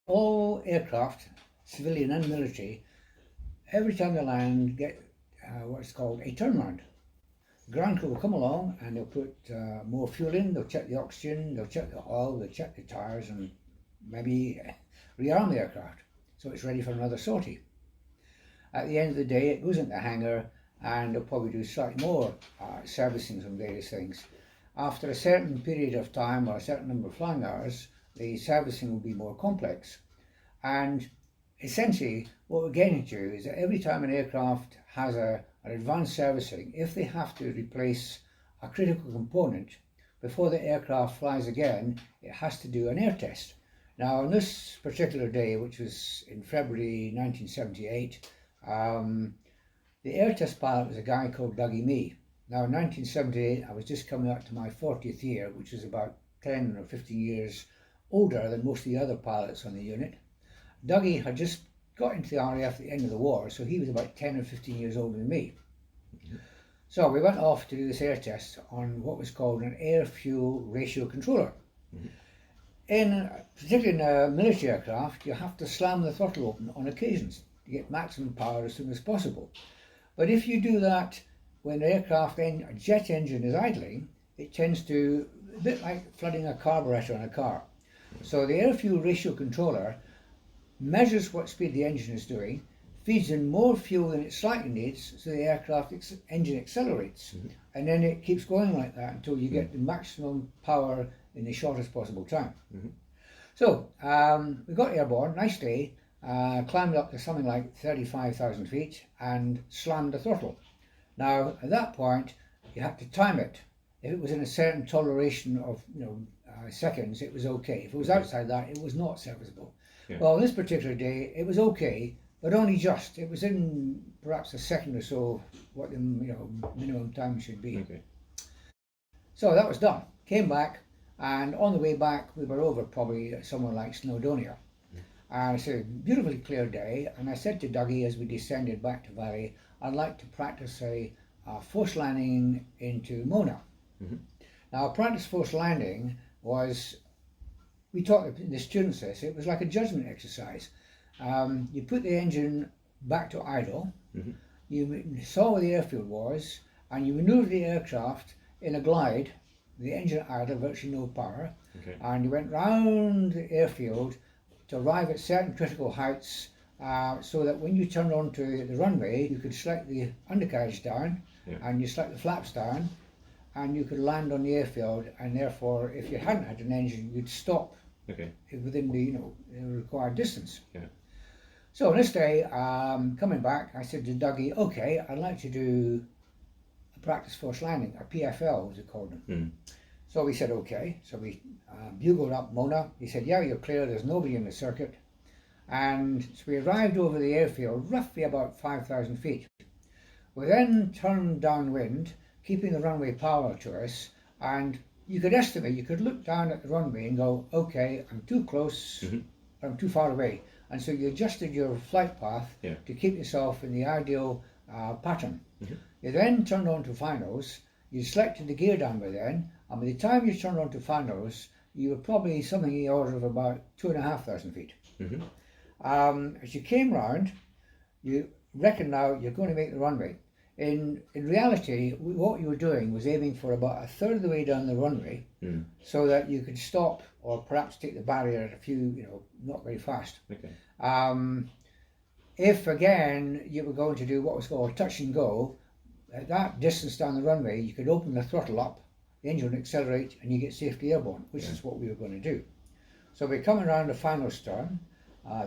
All aircraft, civilian and military, every time they land, get what's called a turnaround. The ground crew will come along and they'll put more fuel in, they'll check the oxygen, they'll check the oil, they'll check the tyres, and maybe rearm the aircraft so it's ready for another sortie. At the end of the day, it goes into the hangar and they'll probably do slightly more servicing on various things. After a certain period of time or a certain number of flying hours, the servicing will be more complex. And essentially, what we're getting to is that every time an aircraft has an advanced servicing, if they have to replace a critical component before the aircraft flies again, it has to do an air test. Now, on this particular day, which was in February 1978, the air test pilot was a guy called Dougie Mee. Now, in 1978, I was just coming up to my 40th year, which is about 10 or 15 years older than most of the other pilots on the unit. Dougie had just got into the RAF at the end of the war, so he was about 10 or 15 years older than me. Mm-hmm. So we went off to do this air test on what was called an air-fuel ratio controller. Mm-hmm. Particularly in a military aircraft, you have to slam the throttle open on occasions to get maximum power as soon as possible. But if you do that when a jet engine is idling, it tends to, a bit like flooding a carburetor on a car. So the air-fuel ratio controller measures what speed the engine is doing, feeds in more fuel than it slightly needs, so the aircraft engine accelerates. Mm-hmm. And then it keeps going like that until you get the maximum power in the shortest possible time. Mm-hmm. So we got airborne, nice day, climbed up to something like 35,000 feet and slammed the throttle. Now, at that point, you had to time it. If it was in a certain toleration of seconds, it was okay. If it was outside that, it was not serviceable. Yeah. Well, on this particular day, it was okay, but only just. It was in perhaps a second or so what the minimum time should be. Okay. So that was done. Came back, and on the way back, we were over probably somewhere like Snowdonia. And it's a beautifully clear day, and I said to Dougie as we descended back to Valley, I'd like to practice a forced landing into Mona. Mm-hmm. Now, practice forced landing was, we taught the students this, it was like a judgment exercise. You put the engine back to idle, mm-hmm. You saw where the airfield was, and you maneuvered the aircraft in a glide, the engine idle, virtually no power, okay. And you went round the airfield to arrive at certain critical heights so that when you turned onto the runway, you could select the undercarriage down, yeah. And you select the flaps down, and you could land on the airfield, and therefore, if you hadn't had an engine, you'd stop okay. Within the required distance. Yeah. So on this day, coming back, I said to Dougie, okay, I'd like to do a practice forced landing, a PFL as they called them. Mm. So we said okay. So we bugled up Mona. He said, yeah, you're clear, there's nobody in the circuit. And so we arrived over the airfield, roughly about 5,000 feet. We then turned downwind, keeping the runway parallel to us, and you could estimate, you could look down at the runway and go, okay, I'm too close, mm-hmm. or I'm too far away. And so you adjusted your flight path yeah. to keep yourself in the ideal pattern. Mm-hmm. You then turned on to finals, you selected the gear down by then, and by the time you turned on to finals, you were probably something in the order of about 2,500 feet. Mm-hmm. As you came round, you reckon now you're going to make the runway. In reality, what you were doing was aiming for about a third of the way down the runway, so that you could stop or perhaps take the barrier at a few, not very fast. Okay. If again you were going to do what was called touch and go, at that distance down the runway, you could open the throttle up, the engine would accelerate, and you get safely airborne, which is what we were going to do. So we're coming around the final stern,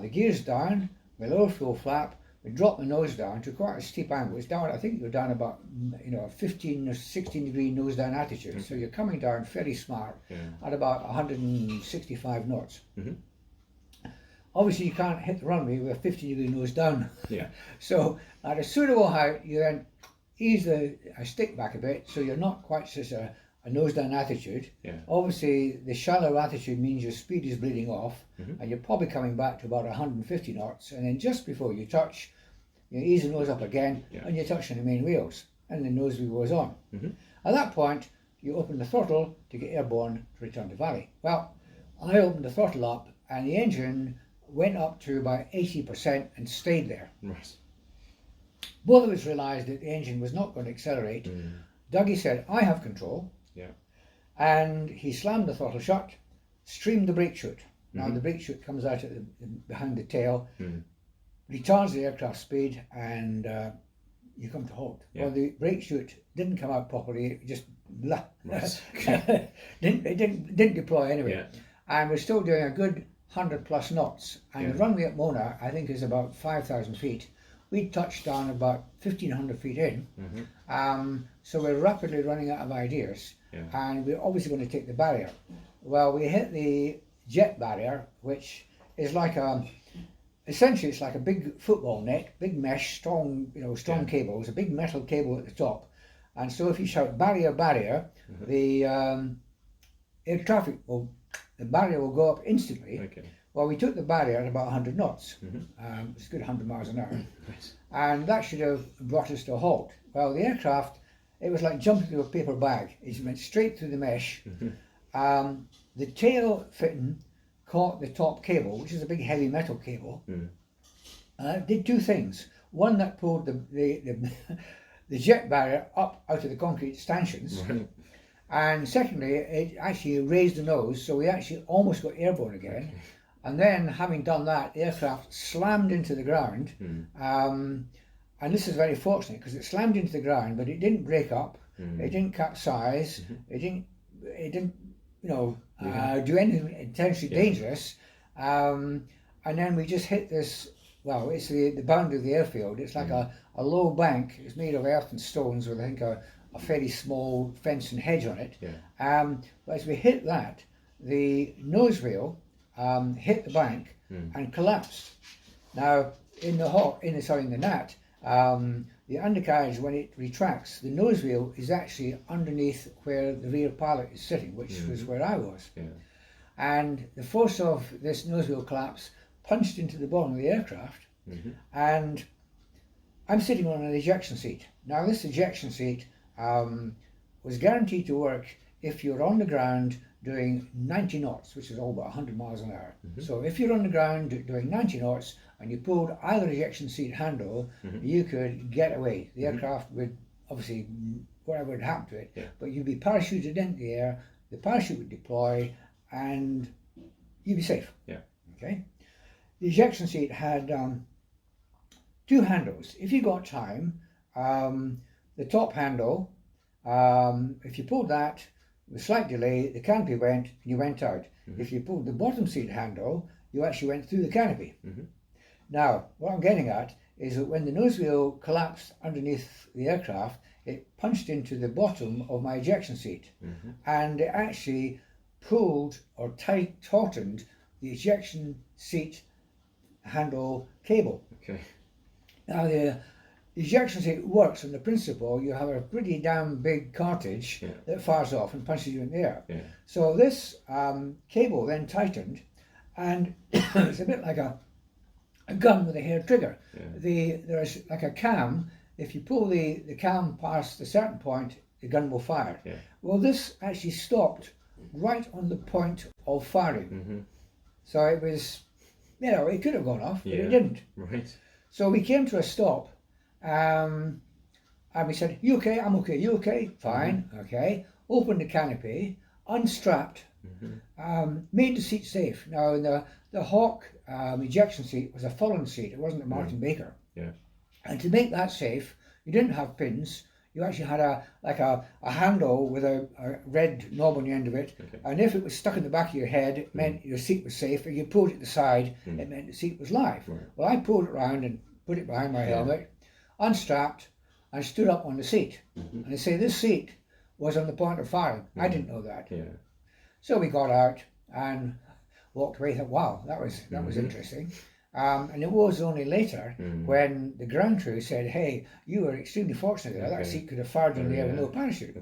the gear's down, the lower fuel flap. We dropped the nose down to quite a steep angle. It's down, I think you're down about, a 15 or 16 degree nose down attitude. Mm-hmm. So you're coming down fairly smart at about 165 knots. Mm-hmm. Obviously you can't hit the runway with a 50 degree nose down. Yeah. So at a suitable height, you then ease the stick back a bit, so you're not quite such a nose down attitude. Yeah. Obviously the shallow attitude means your speed is bleeding off, mm-hmm. and you're probably coming back to about 150 knots, and then just before you touch, you ease the nose up again, and you touch on the main wheels, and the nose wheel goes on. Mm-hmm. At that point, you open the throttle to get airborne to return to Valley. Well, I opened the throttle up, and the engine went up to about 80% and stayed there. Right. Both of us realised that the engine was not going to accelerate. Dougie said, I have control. Yeah. And he slammed the throttle shut, streamed the brake chute. Now the brake chute comes out at behind the tail, retards the aircraft speed, and you come to halt. Yeah. Well, the brake chute didn't come out properly, it just blah. Right. It didn't deploy anyway. Yeah. And we're still doing a good 100+ knots. And Yeah. the runway at Mona, I think, is about 5,000 feet. We touched down about 1,500 feet in. So we're rapidly running out of ideas. Yeah. And we're obviously going to take the barrier. Well, we hit the jet barrier, which is like essentially it's like a big football net, big mesh, strong cables, a big metal cable at the top. And so if you shout barrier, barrier, the air traffic the barrier will go up instantly. Okay. Well, we took the barrier at about 100 knots. It's a good 100 miles an hour. Right. And that should have brought us to a halt. Well, the aircraft, it was like jumping through a paper bag. It went straight through the mesh. The tail fitting caught the top cable, which is a big heavy metal cable. Did two things. One, that pulled the jet barrier up out of the concrete stanchions. Right. And secondly, it actually raised the nose, so we actually almost got airborne again. Okay. And then, having done that, the aircraft slammed into the ground. And this is very fortunate because it slammed into the ground, but it didn't break up. It didn't capsize. It didn't do anything intentionally dangerous. And then we just hit this. Well, it's the boundary of the airfield. It's like a low bank. It's made of earth and stones with, I think, a fairly small fence and hedge on it. Yeah. But as we hit that, the nose wheel hit the bank and collapsed. Now, in the NAT, the undercarriage, when it retracts, the nose wheel is actually underneath where the rear pilot is sitting, which was where I was. Yeah. And the force of this nose wheel collapse punched into the bottom of the aircraft, and I'm sitting on an ejection seat. Now, this ejection seat was guaranteed to work if you're on the ground doing 90 knots, which is all about 100 miles an hour. So if you're on the ground doing 90 knots and you pulled either ejection seat handle, you could get away. The aircraft would, obviously, whatever would happen to it, but you'd be parachuted into the air, the parachute would deploy, and you'd be safe. Yeah. Okay. The ejection seat had two handles. If you got time, the top handle, if you pulled that, with slight delay, the canopy went and you went out. If you pulled the bottom seat handle, you actually went through the canopy. Now, what I'm getting at is that when the nose wheel collapsed underneath the aircraft, it punched into the bottom of my ejection seat, and it actually pulled or tautened the ejection seat handle cable. Okay. Now, the ejection seat works on the principle you have a pretty damn big cartridge that fires off and punches you in the air. Yeah. So this cable then tightened, and it's a bit like a gun with a hair trigger. There's like a cam. If you pull the cam past a certain point, the gun will fire. Well, this actually stopped right on the point of firing. So it was, it could have gone off, but it didn't. Right. So we came to a stop, and we said, "You okay? I'm okay. You okay? Fine. Okay." Opened the canopy, unstrapped, made the seat safe. Now, the Hawk ejection seat was a Fullen seat. It wasn't a Martin Baker. Yeah. And to make that safe, you didn't have pins. You actually had a handle with a red knob on the end of it. And if it was stuck in the back of your head, it meant your seat was safe. If you pulled it to the side, it meant the seat was live. Well, I pulled it around and put it behind my helmet, unstrapped, and stood up on the seat. And they say this seat was on the point of firing. I didn't know that. So we got out and walked away. Thought, wow, that was interesting. And it was only later when the ground crew said, "Hey, you were extremely fortunate there. That seat could have fired in the air with no parachute."